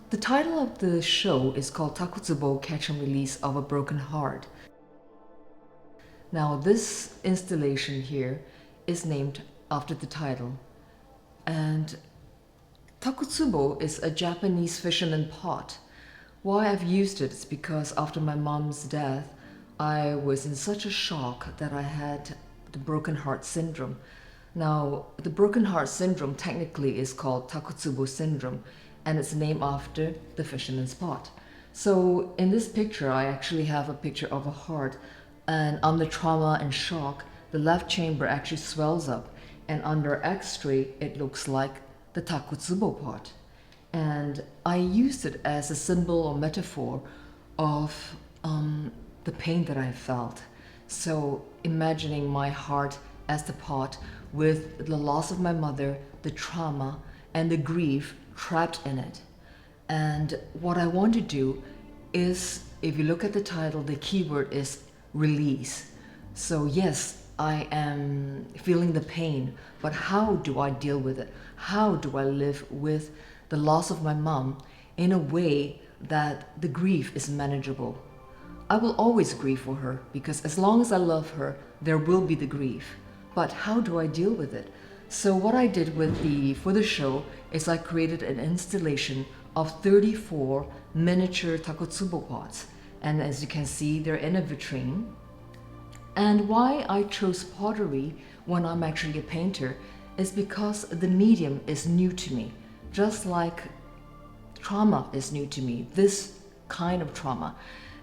The title of the show is called Takotsubo, Catch and Release of a Broken Heart. Now this installation here is named after the title. And Takotsubo is a Japanese fisherman pot. Why I've used it is because after my mom's death, I was in such a shock that I had the broken heart syndrome. Now, the broken heart syndrome technically is called Takotsubo syndrome, and it's named after the fisherman's pot. So in this picture, I actually have a picture of a heart, and under trauma and shock, the left chamber actually swells up, and under X-ray, it looks like the Takotsubo pot. And I used it as a symbol or metaphor of the pain that I felt. So imagining my heart as the pot with the loss of my mother, the trauma, and the grief trapped in it. And what I want to do is, if you look at the title, the keyword is release. So yes, I am feeling the pain, but how do I deal with it? How do I live with the loss of my mom in a way that the grief is manageable? I will always grieve for her because as long as I love her, there will be the grief. But how do I deal with it? So what I did for the show is I created an installation of 34 miniature Takotsubo pots. And as you can see, they're in a vitrine. And why I chose pottery when I'm actually a painter is because the medium is new to me. Just like trauma is new to me, this kind of trauma.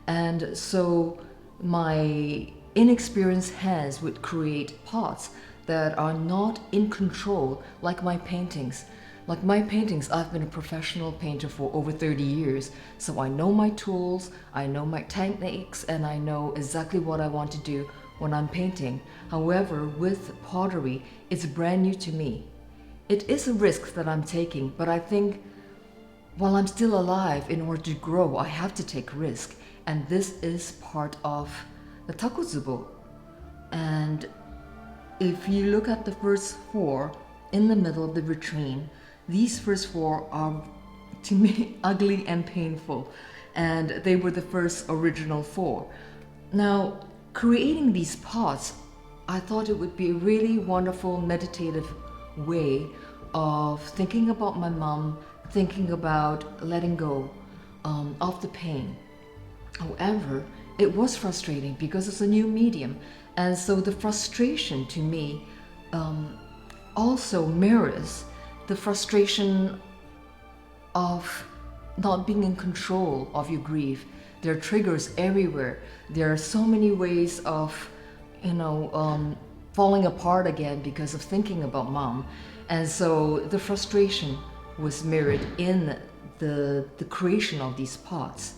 And so my inexperienced hands would create pots that are not in control like my paintings. Like my paintings, I've been a professional painter for over 30 years, so I know my tools, I know my techniques, and I know exactly what I want to do when I'm painting. However, with pottery, it's brand new to me. It is a risk that I'm taking, but I think while I'm still alive, in order to grow, I have to take risk. And this is part of the Takotsubo. And if you look at the first four in the middle of the vitrine, these first four are, to me, ugly and painful. And they were the first original four. Now, creating these pots, I thought it would be a really wonderful meditative way of thinking about my mom, thinking about letting go of the pain. However, it was frustrating because it's a new medium, and so the frustration to me also mirrors the frustration of not being in control of your grief. There are triggers everywhere. There are so many ways of, falling apart again because of thinking about mom. And so the frustration was mirrored in the creation of these pots.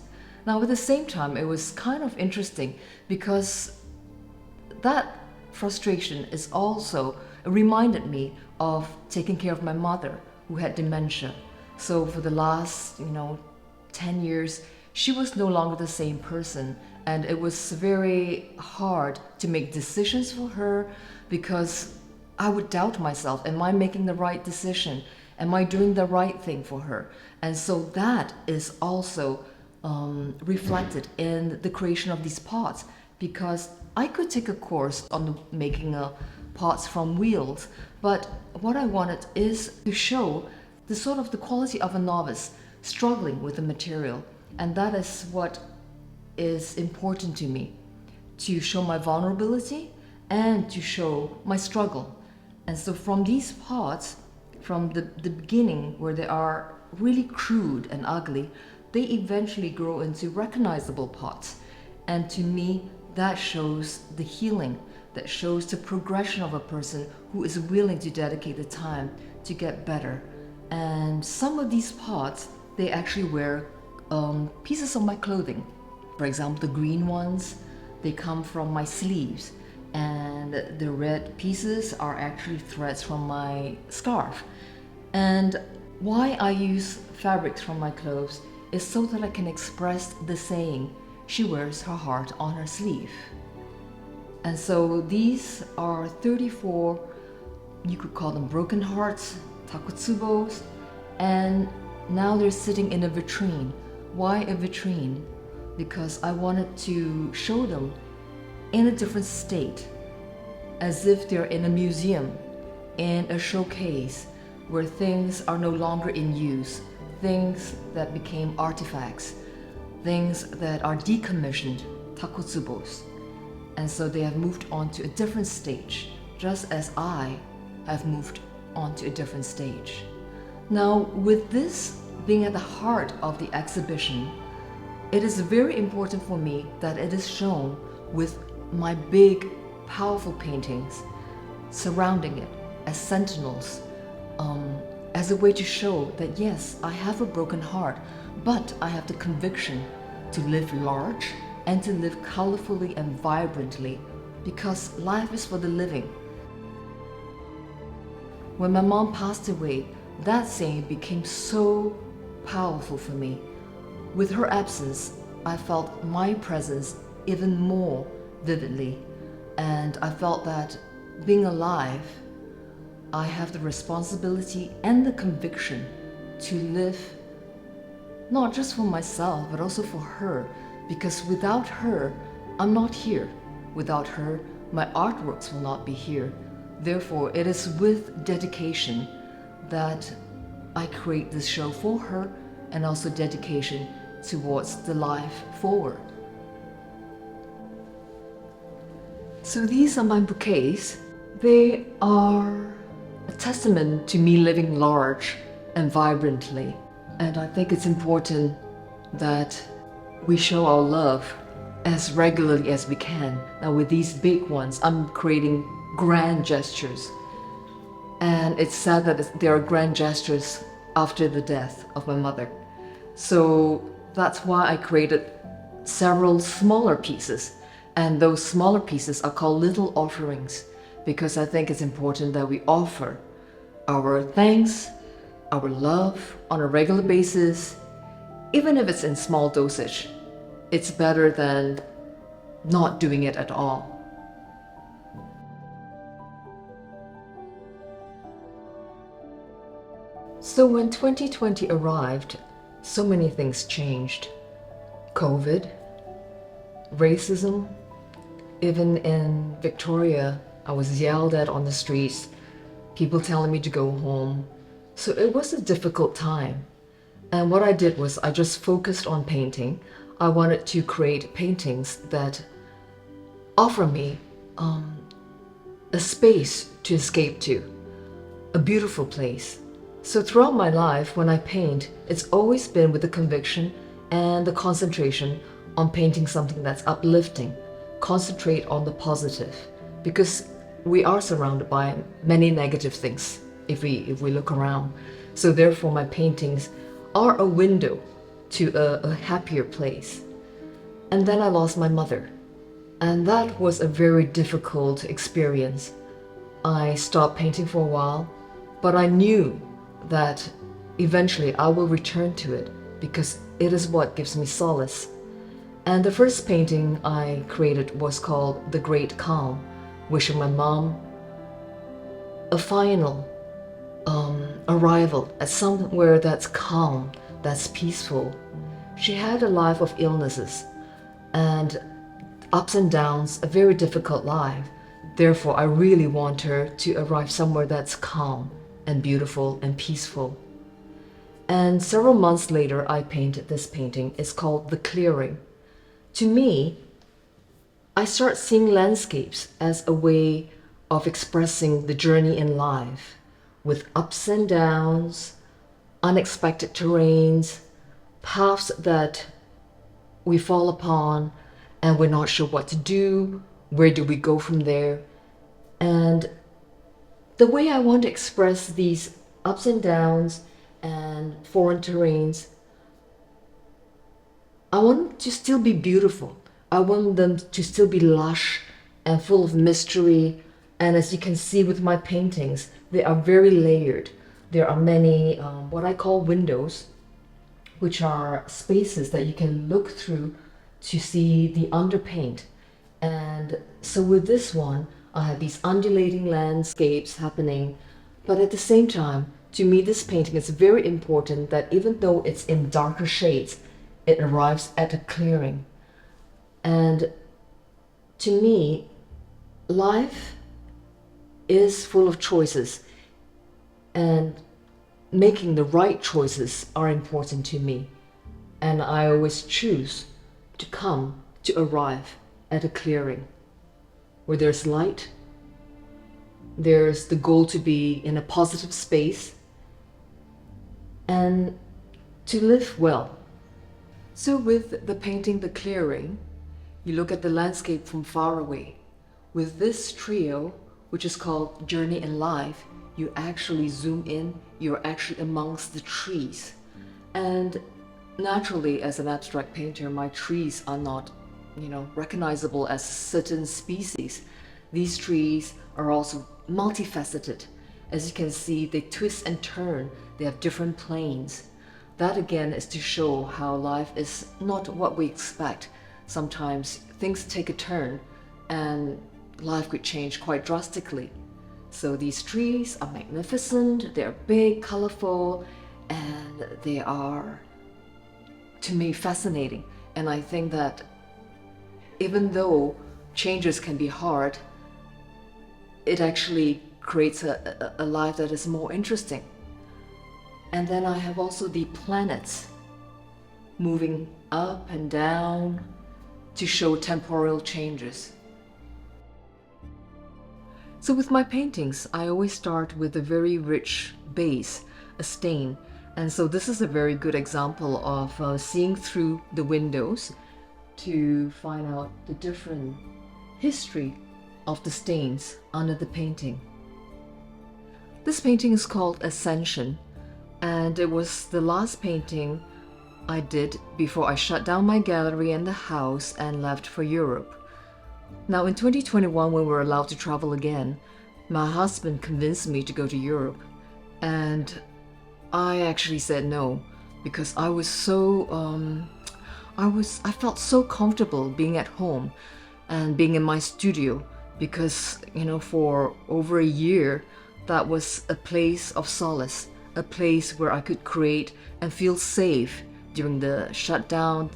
Now at the same time, it was kind of interesting because that frustration is also reminded me of taking care of my mother who had dementia. So for the last, 10 years, she was no longer the same person, and it was very hard to make decisions for her because I would doubt myself. Am I making the right decision? Am I doing the right thing for her? And so that is also reflected in the creation of these pots, because I could take a course on making pots from wheels, but what I wanted is to show the quality of a novice struggling with the material. And that is what is important to me, to show my vulnerability and to show my struggle. And so from these pots, from the beginning where they are really crude and ugly, they eventually grow into recognizable pots. And to me, that shows the healing, that shows the progression of a person who is willing to dedicate the time to get better. And some of these pots, they actually wear pieces of my clothing. For example, the green ones, they come from my sleeves. And the red pieces are actually threads from my scarf. And why I use fabrics from my clothes is so that I can express the saying, she wears her heart on her sleeve. And so these are 34, you could call them broken hearts, takotsubos, and now they're sitting in a vitrine. Why a vitrine? Because I wanted to show them in a different state, as if they're in a museum, in a showcase where things are no longer in use, things that became artifacts, things that are decommissioned, takotsubos. And so they have moved on to a different stage, just as I have moved on to a different stage. Now, with this being at the heart of the exhibition, it is very important for me that it is shown with my big, powerful paintings surrounding it as sentinels, as a way to show that yes, I have a broken heart, but I have the conviction to live large and to live colorfully and vibrantly, because life is for the living. When my mom passed away, that saying became so powerful for me. With her absence, I felt my presence even more vividly, and I felt that being alive, I have the responsibility and the conviction to live not just for myself, but also for her, because without her, I'm not here. Without her, my artworks will not be here. Therefore, it is with dedication that I create this show for her, and also dedication towards the life forward. So these are my bouquets. They are a testament to me living large and vibrantly. And I think it's important that we show our love as regularly as we can. Now with these big ones, I'm creating grand gestures. And it's sad that there are grand gestures after the death of my mother. So that's why I created several smaller pieces. And those smaller pieces are called little offerings, because I think it's important that we offer our thanks, our love on a regular basis, even if it's in small dosage. It's better than not doing it at all. So when 2020 arrived, so many things changed. COVID, racism. Even in Victoria, I was yelled at on the streets, people telling me to go home. So it was a difficult time. And what I did was I just focused on painting. I wanted to create paintings that offer me a space to escape to, a beautiful place. So throughout my life, when I paint, it's always been with the conviction and the concentration on painting something that's uplifting. Concentrate on the positive, because we are surrounded by many negative things if we look around. So therefore my paintings are a window to a happier place. And then I lost my mother, and that was a very difficult experience. I stopped painting for a while, but I knew that eventually I will return to it, because it is what gives me solace. And the first painting I created was called The Great Calm, wishing my mom a final arrival at somewhere that's calm, that's peaceful. She had a life of illnesses and ups and downs, a very difficult life. Therefore, I really want her to arrive somewhere that's calm and beautiful and peaceful. And several months later, I painted this painting. It's called The Clearing. To me, I start seeing landscapes as a way of expressing the journey in life, with ups and downs, unexpected terrains, paths that we fall upon and we're not sure what to do, where do we go from there. And the way I want to express these ups and downs and foreign terrains, I want them to still be beautiful. I want them to still be lush and full of mystery. And as you can see with my paintings, they are very layered. There are many what I call windows, which are spaces that you can look through to see the underpaint. And so with this one, I have these undulating landscapes happening, but at the same time, To me, this painting is very important that even though it's in darker shades, it arrives at a clearing. And to me, life is full of choices, and making the right choices are important to me. And I always choose to arrive at a clearing where there's light, there's the goal to be in a positive space, and to live well. So with the painting The Clearing, you look at the landscape from far away. With this trio, which is called Journey in Life, you actually zoom in, you're actually amongst the trees. And naturally, as an abstract painter, my trees are not, recognizable as certain species. These trees are also multifaceted. As you can see, they twist and turn, they have different planes. That again is to show how life is not what we expect. Sometimes things take a turn and life could change quite drastically. So these trees are magnificent, they're big, colorful, and they are, to me, fascinating. And I think that even though changes can be hard, it actually creates a life that is more interesting. And then I have also the planets moving up and down to show temporal changes. So with my paintings, I always start with a very rich base, a stain. And so this is a very good example of seeing through the windows to find out the different history of the stains under the painting. This painting is called Ascension, and it was the last painting I did before I shut down my gallery and the house and left for Europe. Now in 2021, when we were allowed to travel again, my husband convinced me to go to Europe, and I actually said no because I was I felt so comfortable being at home and being in my studio because, for over a year, that was a place of solace, a place where I could create and feel safe during the shutdown,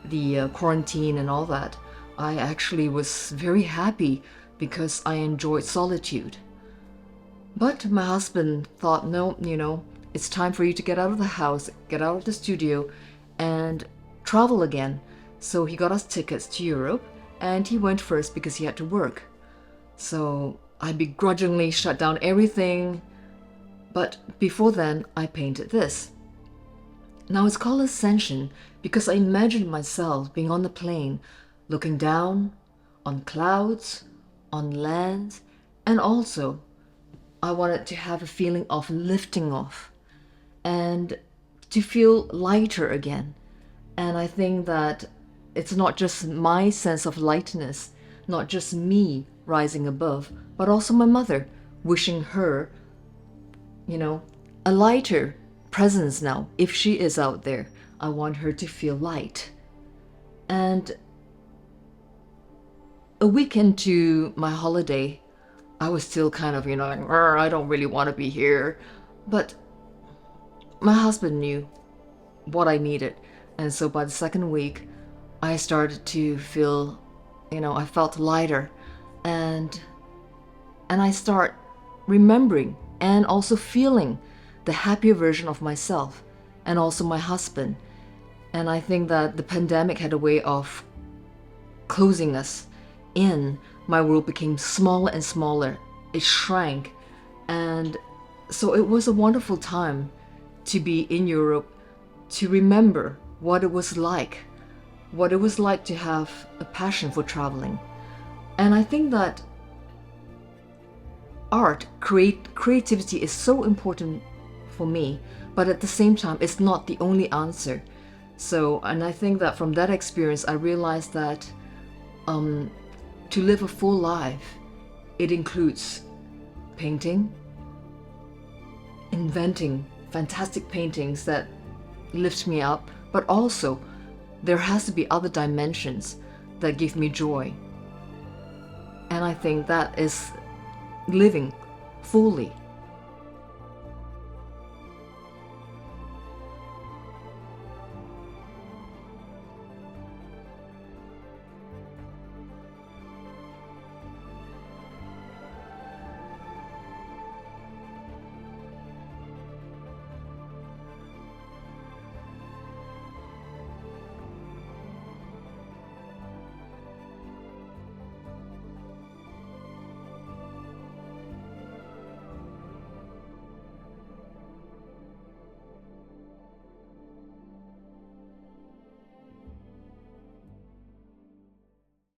the quarantine and all that. I actually was very happy because I enjoyed solitude. But my husband thought, no, it's time for you to get out of the house, get out of the studio, and travel again. So he got us tickets to Europe, and he went first because he had to work. So I begrudgingly shut down everything, but before then I painted this. Now it's called Ascension because I imagined myself being on the plane, looking down on clouds, on land, and also I wanted to have a feeling of lifting off and to feel lighter again. And I think that it's not just my sense of lightness, not just me rising above, but also my mother, wishing her, a lighter presence now. If she is out there, I want her to feel light. And a week into my holiday, I was still kind of, like, I don't really want to be here. But my husband knew what I needed. And so by the second week, I started to feel, I felt lighter. And I start remembering and also feeling the happier version of myself and also my husband. And I think that the pandemic had a way of closing us in. My world became smaller and smaller. It shrank. And so it was a wonderful time to be in Europe, to remember what it was like to have a passion for traveling. And I think that creativity is so important for me, but at the same time, it's not the only answer. So, and I think that from that experience, I realized that to live a full life, it includes painting, inventing fantastic paintings that lift me up, but also there has to be other dimensions that give me joy. And I think that is living fully.